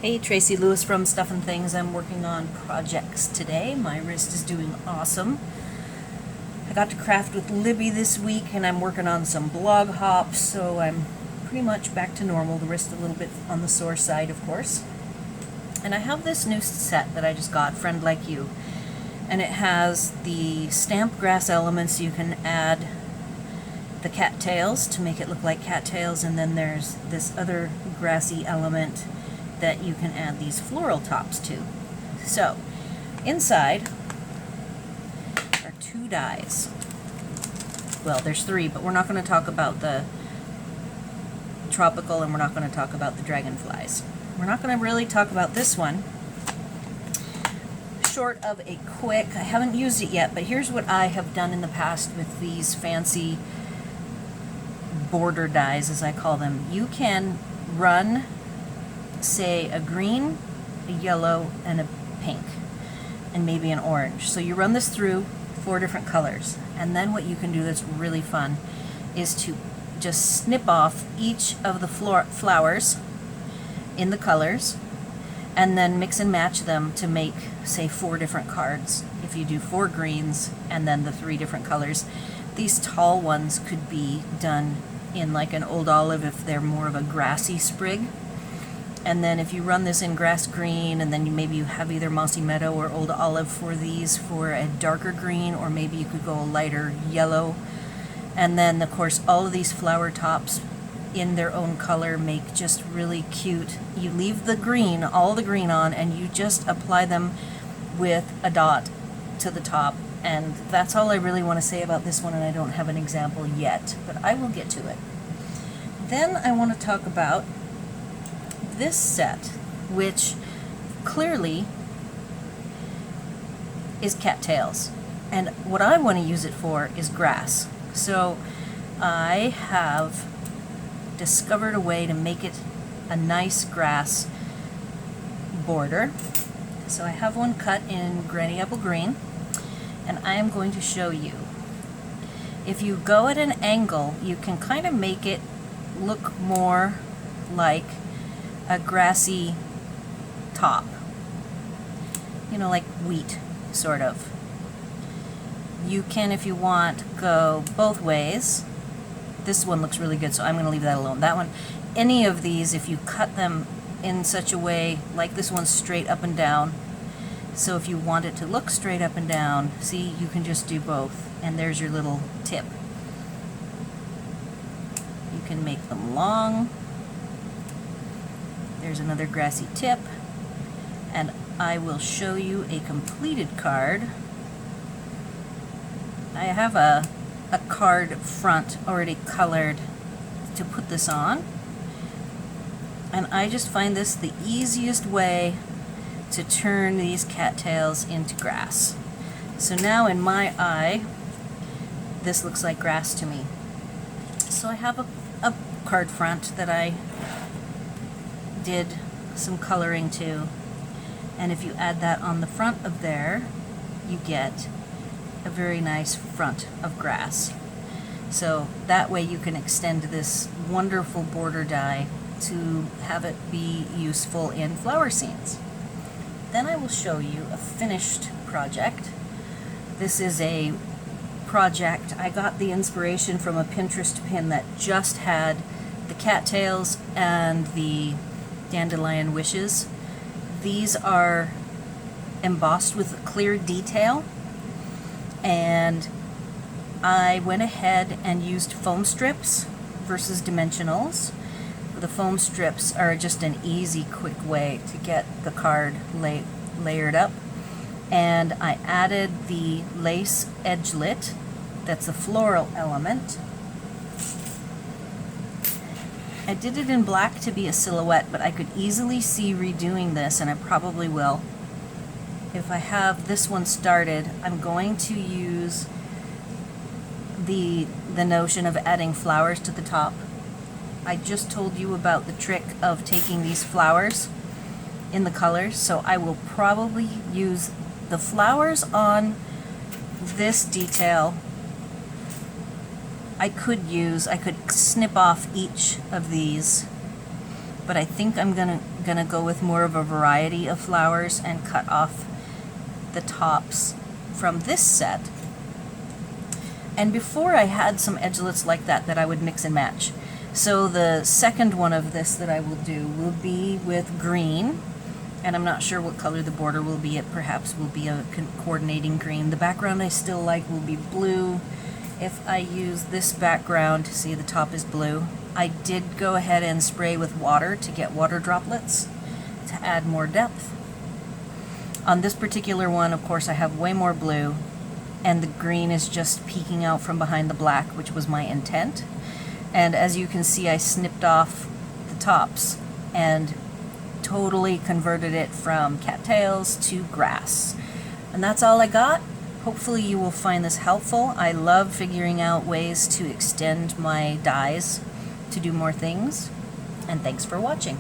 Hey, Tracy Lewis from Stuff and Things. I'm working on projects today. My wrist is doing awesome. I got to craft with Libby this week and I'm working on some blog hops, so I'm pretty much back to normal. The wrist a little bit on the sore side, of course. And I have this new set that I just got, Friend Like You. And it has the stamped grass elements. You can add the cattails to make it look like cattails, and then there's this other grassy element that you can add these floral tops to. So, inside are two dies. Well, there's three, but we're not going to talk about the tropical and we're not going to talk about the dragonflies. We're not going to really talk about this one. Short of a quick, I haven't used it yet, but here's what I have done in the past with these fancy border dies, as I call them. You can run, say, a green, a yellow, and a pink, and maybe an orange. So you run this through 4 different colors, and then what you can do that's really fun is to just snip off each of the flowers in the colors, and then mix and match them to make, say, 4 different cards. If you do 4 greens and then the 3 different colors, these tall ones could be done in like an old olive if they're more of a grassy sprig. And then if you run this in grass green, and then maybe you have either mossy meadow or old olive for these for a darker green, or maybe you could go a lighter yellow. And then of course all of these flower tops in their own color make just really cute. You leave the green, all the green on, and you just apply them with a dot to the top. And that's all I really want to say about this one, and I don't have an example yet, but I will get to it. Then I want to talk about this set, which clearly is cattails, and what I want to use it for is grass. So I have discovered a way to make it a nice grass border. So I have one cut in Granny Apple Green, and I am going to show you. If you go at an angle, you can kind of make it look more like a grassy top, you know, like wheat, sort of. You can, if you want, go both ways. This one looks really good, so I'm going to leave that alone. That one, any of these, if you cut them in such a way, like this one's straight up and down, so if you want it to look straight up and down, see, you can just do both, and there's your little tip. You can make them long. There's another grassy tip, and I will show you a completed card. I have a card front already colored to put this on, and I just find this the easiest way to turn these cattails into grass. So now in my eye, this looks like grass to me. So I have a card front that I did some coloring to, and if you add that on the front of there, you get a very nice front of grass. So that way you can extend this wonderful border die to have it be useful in flower scenes. Then I will show you a finished project. This is a project, I got the inspiration from a Pinterest pin that just had the cattails and the dandelion wishes. These are embossed with clear detail, and I went ahead and used foam strips versus dimensionals. The foam strips are just an easy, quick way to get the card layered up. And I added the lace edgelet, that's a floral element. I did it in black to be a silhouette, but I could easily see redoing this, and I probably will. If I have this one started, I'm going to use the notion of adding flowers to the top. I just told you about the trick of taking these flowers in the colors, so I will probably use the flowers on this detail. I could snip off each of these, but I think I'm gonna gonna go with more of a variety of flowers and cut off the tops from this set. And before I had some edgelets like that I would mix and match. So the second one of this that I will do will be with green, and I'm not sure what color the border will be. It perhaps will be a coordinating green. The background I still like will be blue. If I use this background, see the top is blue. I did go ahead and spray with water to get water droplets to add more depth. On this particular one, of course, I have way more blue, and the green is just peeking out from behind the black, which was my intent. And as you can see, I snipped off the tops and totally converted it from cattails to grass. And that's all I got. Hopefully you will find this helpful. I love figuring out ways to extend my dies to do more things. And thanks for watching.